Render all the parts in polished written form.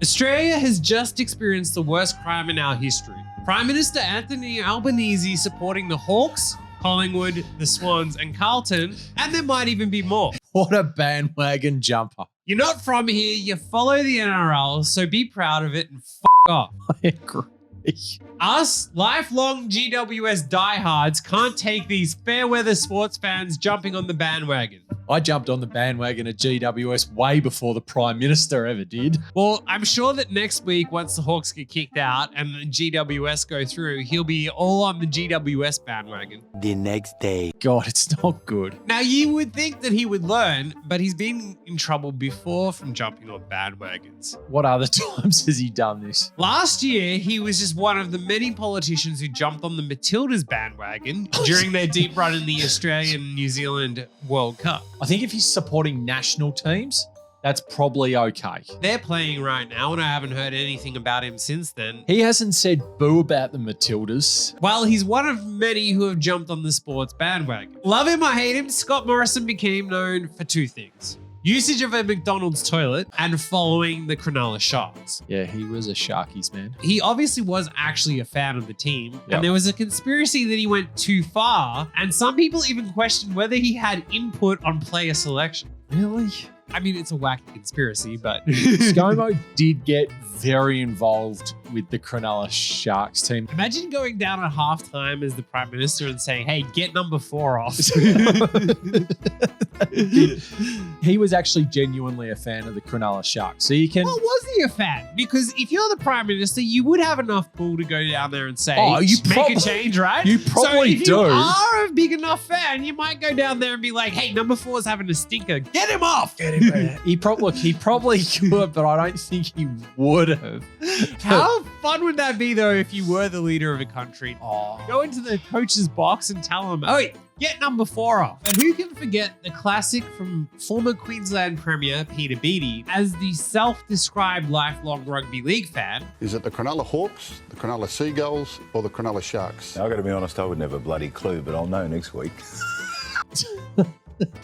Australia has just experienced the worst crime in our history. Prime Minister Anthony Albanese supporting the Hawks, Collingwood, the Swans, and Carlton, and there might even be more. What a bandwagon jumper. You're not from here, you follow the NRL, so be proud of it and off. I agree. Us, lifelong GWS diehards, can't take these fair weather sports fans jumping on the bandwagon. I jumped on the bandwagon at GWS way before the Prime Minister ever did. Well, I'm sure that next week, once the Hawks get kicked out and the GWS go through, he'll be all on the GWS bandwagon. The next day. God, it's not good. Now, you would think that he would learn, but he's been in trouble before from jumping on bandwagons. What other times has he done this? Last year, he was just one of the many politicians who jumped on the Matildas bandwagon during their deep run in the Australian-New Zealand World Cup. I think if he's supporting national teams, that's probably okay. They're playing right now, and I haven't heard anything about him since then. He hasn't said boo about the Matildas. Well, he's one of many who have jumped on the sports bandwagon. Love him or hate him, Scott Morrison became known for two things: usage of a McDonald's toilet and following the Cronulla Sharks. Yeah, he was a Sharkies man. He obviously was actually a fan of the team, Yep. and there was a conspiracy that he went too far, and some people even questioned whether he had input on player selection. Really? I mean, it's a wacky conspiracy, but ScoMo did get very involved with the Cronulla Sharks team. imagine going down at halftime as the Prime Minister and saying, "Hey, get number 4 off." He was actually genuinely a fan of the Cronulla Sharks. So you can... Well, was he a fan? Because if you're the Prime Minister, you would have enough pull to go down there and say, make a change, right? You probably so if do. you are a big enough fan, you might go down there and be like, "Hey, number 4's having a stinker. Get him off." He probably could, but I don't think he would have. How fun would that be, though, if you were the leader of a country? Oh. Go into the coach's box and tell him, "Oh, get number 4 off." And who can forget the classic from former Queensland Premier Peter Beattie as the self-described lifelong rugby league fan? Is it the Cronulla Hawks, the Cronulla Seagulls, or the Cronulla Sharks? I've got to be honest, I would never bloody clue, but I'll know next week.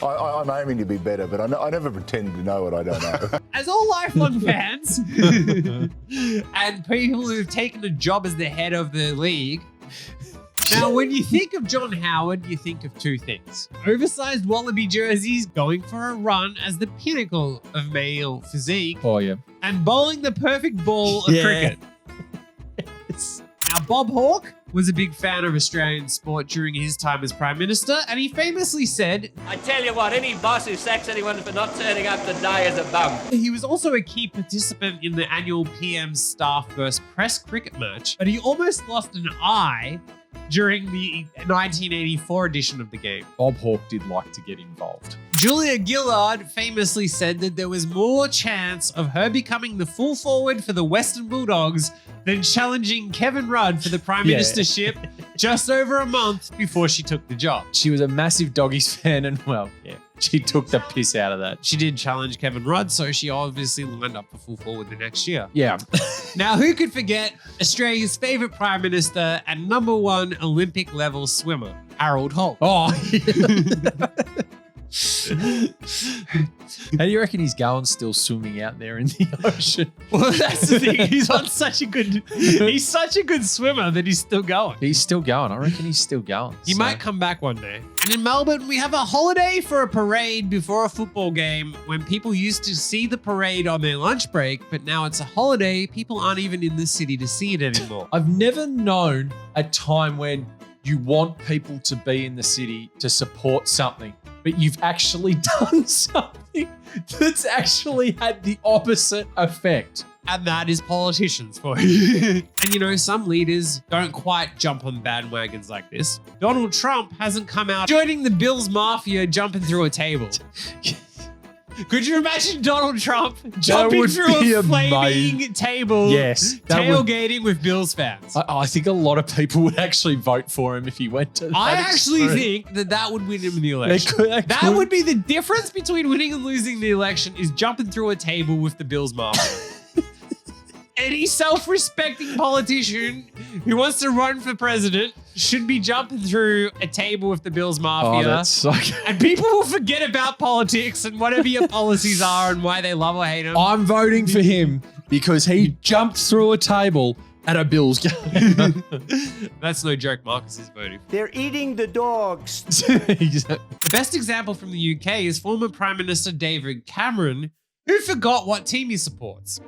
I'm aiming to be better, but I never pretend to know what I don't know. As all lifelong fans and people who've taken a job as the head of the league, now when you think of John Howard, you think of two things: oversized Wallaby jerseys going for a run as the pinnacle of male physique, Oh, yeah. and bowling the perfect ball of cricket. Yes. Now, Bob Hawke was a big fan of Australian sport during his time as Prime Minister, and he famously said, I tell you what, any boss who sacks anyone for not turning up today is a bum. he was also a key participant in the annual PM Staff vs Press cricket match, but he almost lost an eye during the 1984 edition of the game. Bob Hawke did like to get involved. Julia Gillard famously said that there was more chance of her becoming the full forward for the Western Bulldogs than challenging Kevin Rudd for the Prime Yeah. Ministership just over a month before she took the job. She was a massive Doggies fan and, well, yeah, she took the piss out of that. She did challenge Kevin Rudd, so she obviously lined up for full forward the next year. Yeah. Now, who could forget Australia's favourite Prime Minister and #1 Olympic level swimmer, Harold Holt? Oh, how do you reckon he's going still swimming out there in the ocean? Well, that's the thing. He's such a good swimmer that he's still going. He's still going. I reckon he's still going. He might come back one day. And in Melbourne, we have a holiday for a parade before a football game when people used to see the parade on their lunch break, but now it's a holiday. People aren't even in the city to see it anymore. I've never known a time when you want people to be in the city to support something, but you've actually done something that's actually had the opposite effect. And that is politicians for you. And you know, some leaders don't quite jump on bandwagons like this. Donald Trump hasn't come out joining the Bills Mafia jumping through a table. Could you imagine Donald Trump jumping would through be a flaming amazing. table, Yes, that would- tailgating with Bills fans? I think a lot of people would actually vote for him if he went to that I actually extreme. think that would win him the election. That That would be the difference between winning and losing the election is jumping through a table with the Bills Mafia. Any self-respecting politician who wants to run for president should be jumping through a table with the Bills Mafia. Oh, that's so good. And people will forget about politics and whatever your policies are and why they love or hate them. I'm voting for him because he jumped through a table at a Bills game. That's no joke. Marcus is voting. They're eating the dogs. The best example from the UK is former Prime Minister David Cameron, who forgot what team he supports.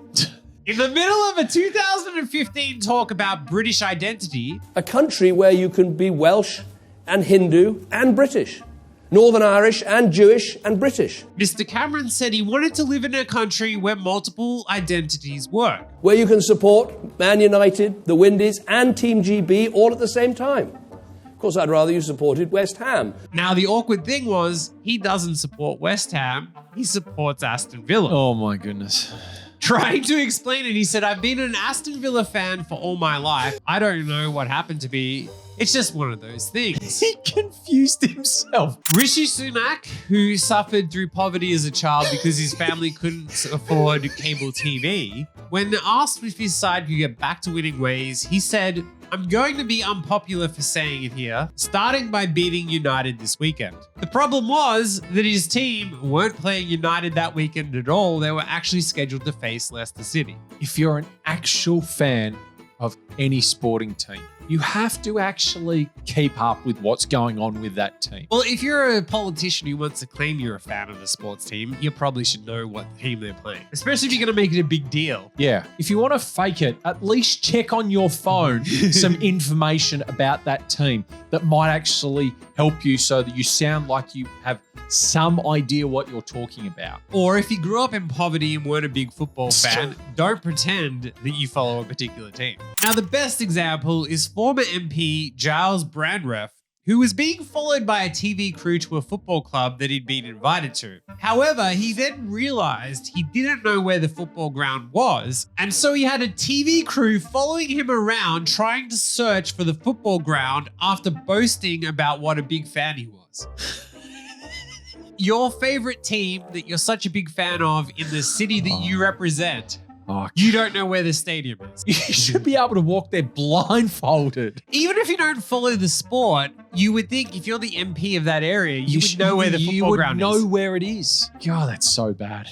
In the middle of a 2015 talk about British identity, a country where you can be Welsh and Hindu and British, Northern Irish and Jewish and British, Mr. Cameron said he wanted to live in a country where multiple identities work. where you can support Man United, the Windies and Team GB all at the same time. Of course, I'd rather you supported West Ham. Now, the awkward thing was, he doesn't support West Ham, he supports Aston Villa. Oh my goodness. Trying to explain it, he said, I've been an Aston Villa fan for all my life. I don't know what happened to me. It's just one of those things. He confused himself. Rishi Sunak, who suffered through poverty as a child because his family couldn't afford cable TV, when asked if his side could get back to winning ways, he said, I'm going to be unpopular for saying it here, starting by beating United this weekend. The problem was that his team weren't playing United that weekend at all. They were actually scheduled to face Leicester City. If you're an actual fan of any sporting team, you have to actually keep up with what's going on with that team. Well, if you're a politician who wants to claim you're a fan of a sports team, you probably should know what team they're playing, especially if you're going to make it a big deal. Yeah. If you want to fake it, at least check on your phone some information about that team that might actually help you so that you sound like you have some idea what you're talking about. Or if you grew up in poverty and weren't a big football fan, don't pretend that you follow a particular team. Now, the best example is former MP Giles Brandreth, who was being followed by a TV crew to a football club that he'd been invited to. However, he then realized he didn't know where the football ground was, and so he had a TV crew following him around trying to search for the football ground after boasting about what a big fan he was. Your favorite team that you're such a big fan of in the city that you represent, you don't know where the stadium is. You should be able to walk there blindfolded. Even if you don't follow the sport, you would think if you're the MP of that area, you would know where the football ground is. You would know where it is. God, that's so bad.